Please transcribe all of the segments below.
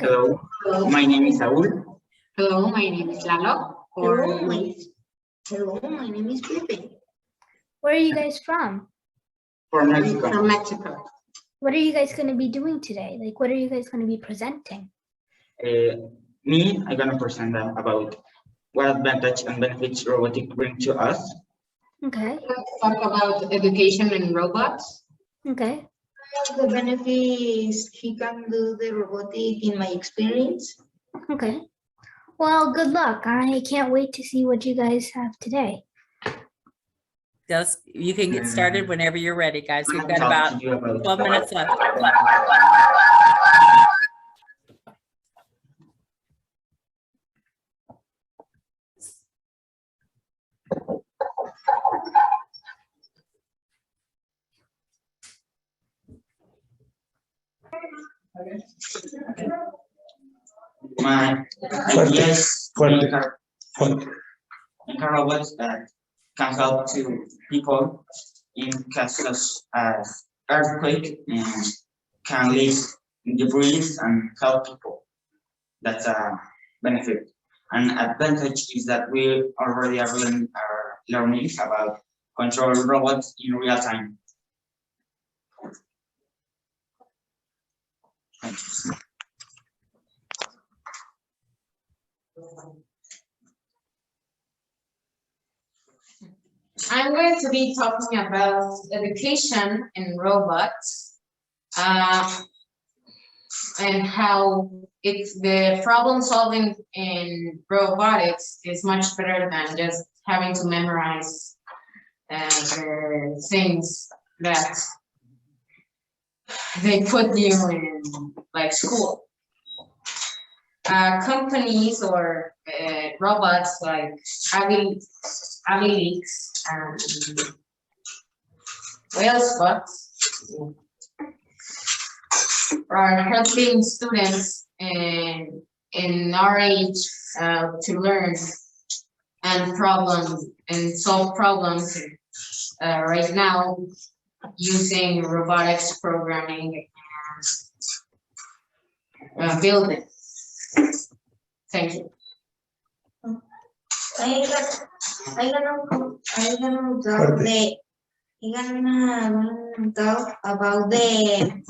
Okay. Hello, my name is Saul. Hello, my name is Lalo. Hello, my name is Pepe. Where are you guys from? From Mexico. From Mexico. What are you guys going to be doing today? Like, what are you guys going to be presenting? I'm gonna present about what advantage and benefits robotics bring to us. Okay. Let's talk about education and robots. Okay. The benefits he can do the robotic in my experience. Okay. Well, good luck. I can't wait to see what you guys have today. Just, you can get started whenever you're ready, guys. We've got Talk about to you about 12 minutes left. my ideas in car robots that can help to people in cases as earthquake and can lift debris and help people. That's a benefit. An advantage is that we already are learning about control robots in real time. Thank you. I'm going to be talking about education in robots and how it's the problem solving in robotics is much better than just having to memorize the things that they put you in, like school. Companies or robots like Abilix and Whalespots are helping students in our age to learn and solve problems right now using robotics programming and building. Thank you. I'm gonna talk about the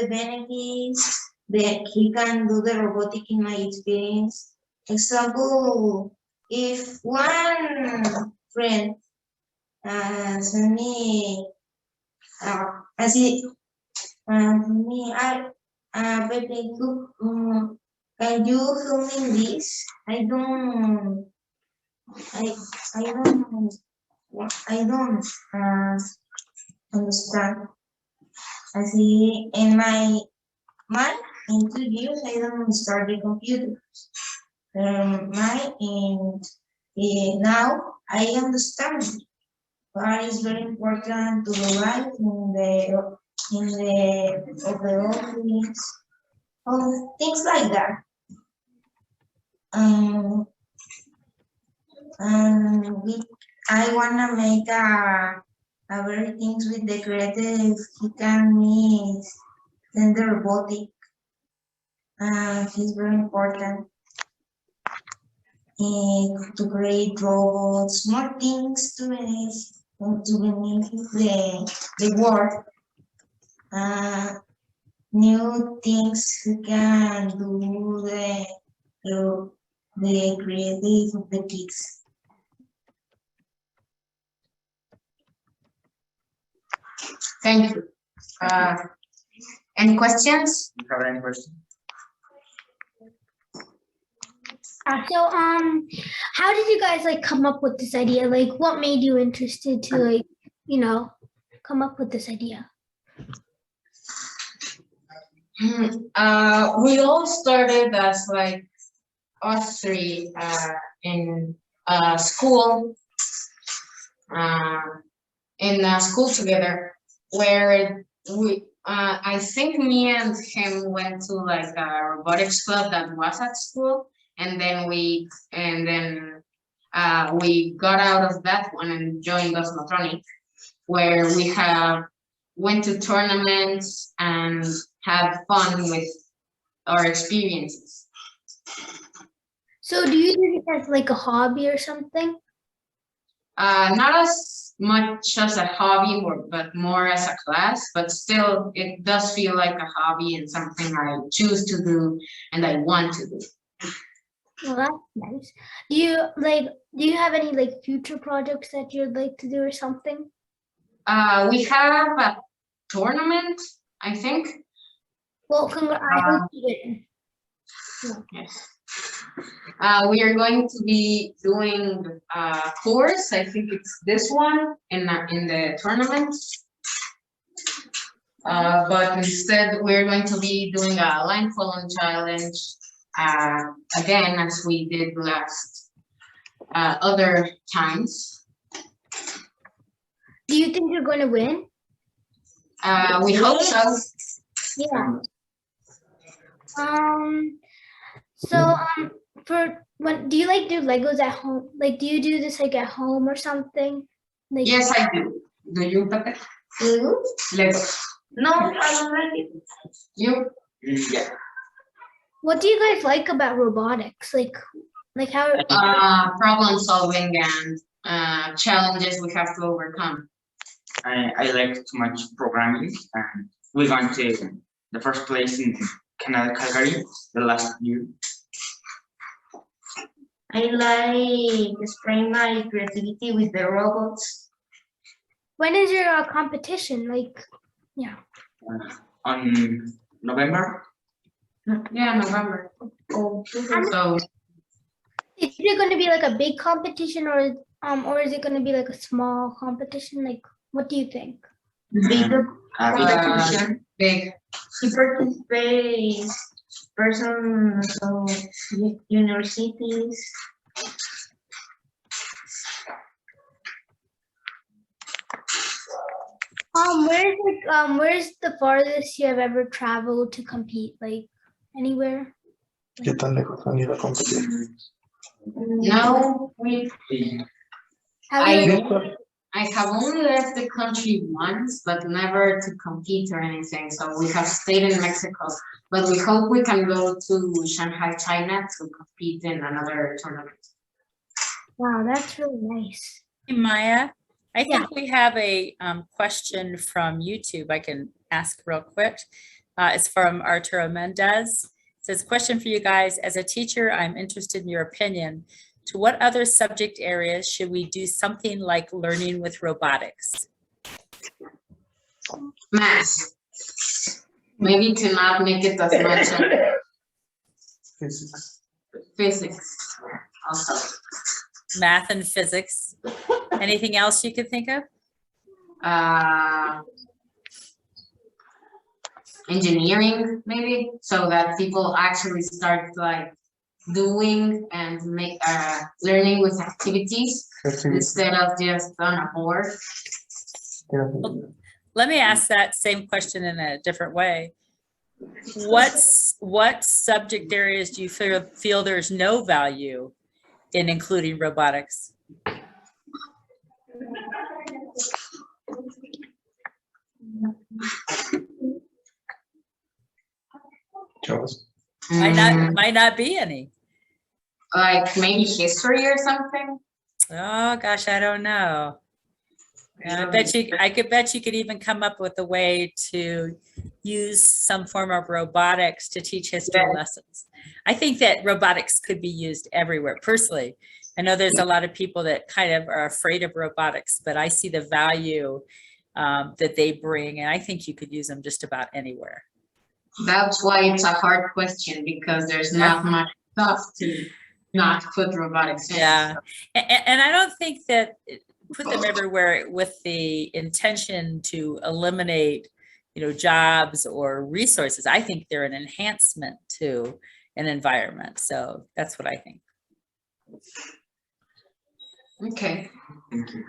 benefits that he can do the robotic in my experience. Example, if one friend send me Pepe, can you help me in this? I don't understand. I see in my mind in 2 years I don't start the computer. Now I understand. But it's very important to the life in the overall things, things like that. I wanna make a very things with the creative. He can meet then the robotic. He's very important to create robots, more things to benefit the world. New things we can do the creative of the kids. Thank you. Any questions? Do you have any questions? How did you guys like come up with this idea? Like, what made you interested to like, come up with this idea? We all started as like us three in school, together, where I think me and him went to like a robotics club that was at school, and then we got out of that one and joined OsMoTRoniK, where we went to tournaments and had fun with our experiences. So do you do it as like a hobby or something? Not as much as a hobby, but more as a class, but still it does feel like a hobby and something I choose to do and I want to do. Well, that's nice. Do you have any like future projects that you'd like to do or something? We have a tournament, I think. Well, I hope you did. Yes. We are going to be doing a course. I think it's this one in the tournament. But instead, we're going to be doing a line following challenge again, as we did last other times. Do you think you're going to win? We hope so. Yeah. So for when do you like do Legos at home? Like, do you do this like at home or something? Like, Yes, I do. Do you, Pepe? You? Lego. No, I don't like it. You? Yeah. what do you guys like about robotics? Like how? Problem solving and challenges we have to overcome. I like too much programming, and we went to the first place in Canada, Calgary, the last year. I like expressing my creativity with the robots. When is your competition? Like, yeah. On November. Yeah, November. Oh, So Is it going to be like a big competition or is it going to be like a small competition? Like, what do you think? bigger competition. big. He participates persons of universities. Where's the farthest you have ever traveled to compete? Like, anywhere? ¿Qué tan lejos han ido a competir? No, Have you, I have only left the country once, but never to compete or anything. So we have stayed in Mexico, but we hope we can go to Shanghai, China to compete in another tournament. wow, that's really nice. Hey, Maya, I think we have a question from YouTube I can ask real quick. It's from Arturo Mendez. It says, question for you guys. As a teacher, I'm interested in your opinion. To what other subject areas should we do something like learning with robotics? Math. Maybe to not make it as much Physics. physics also. Math and physics. Anything else you could think of? Engineering, maybe, so that people actually start like doing and make learning with activities instead of just on a board. Let me ask that same question in a different way. What subject areas do you feel there's no value in including robotics? Might not be any. Like maybe history or something. Oh gosh, I don't know. I could bet you could even come up with a way to use some form of robotics to teach history lessons. I think that robotics could be used everywhere. Personally, I know there's a lot of people that kind of are afraid of robotics, but I see the value that they bring, and I think you could use them just about anywhere. That's why it's a hard question, because there's not much stuff to not put robotics in. Yeah, and I don't think that put them everywhere with the intention to eliminate, jobs or resources. I think they're an enhancement to an environment. So that's what I think. Okay. Thank you.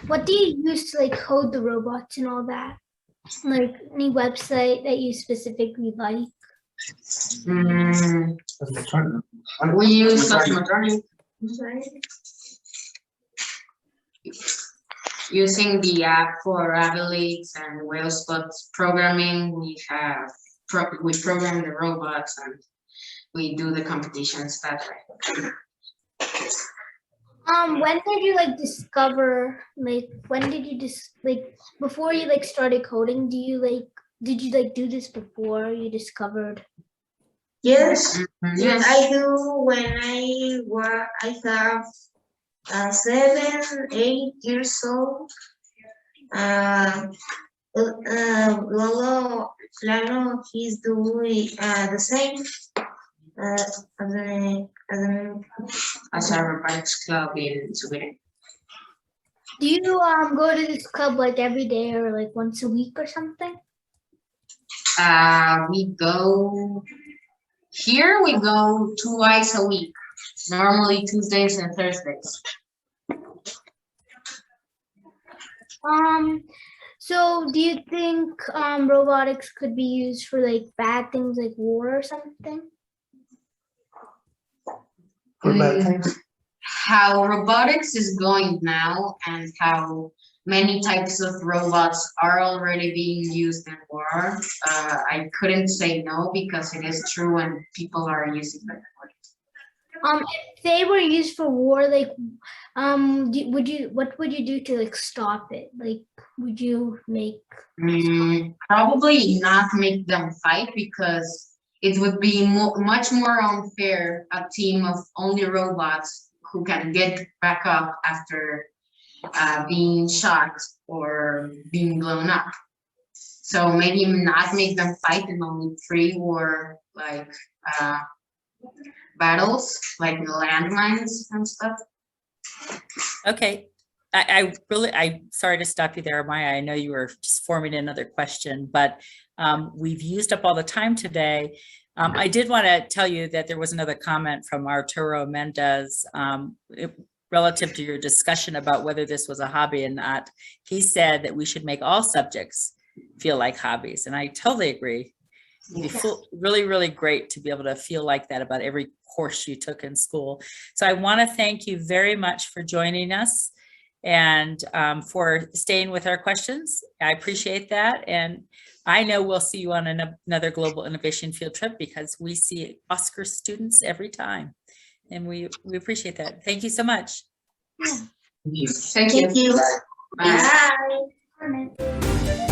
What do you use to like code the robots and all that? Like any website that you specifically like? We use OsMoTRoniK. using the app for athletes and whale spots programming. We program the robots and we do the competitions that way. When did you like discover, like, when did you before you like started coding, did you like do this before you discovered? Yes, Yes. I do when I have 7, 8 years old. Lalo, he's doing the same. As a robotics club in Sweden. Do you go to this club like every day or like once a week or something? We go twice a week, normally Tuesdays and Thursdays. So do you think robotics could be used for like bad things like war or something? For bad things. How robotics is going now and how many types of robots are already being used in war, I couldn't say no because it is true and people are using them. If they were used for war, like, what would you do to like stop it? Like, would you make? Probably not make them fight because it would be much more unfair a team of only robots who can get back up after being shot or being blown up. So maybe not make them fight in only pre-war like battles, like landmines and stuff. Okay. I'm sorry to stop you there, Maya. I know you were just forming another question, but we've used up all the time today. I did want to tell you that there was another comment from Arturo Mendez relative to your discussion about whether this was a hobby or not. He said that we should make all subjects feel like hobbies, and I totally agree. It'd be really, really great to be able to feel like that about every course you took in school. So I want to thank you very much for joining us and for staying with our questions. I appreciate that. And I know we'll see you on another Global Innovation Field Trip because we see Oscar students every time. And we appreciate that. Thank you so much. Yeah. Thank you. Thank you. Bye. Bye.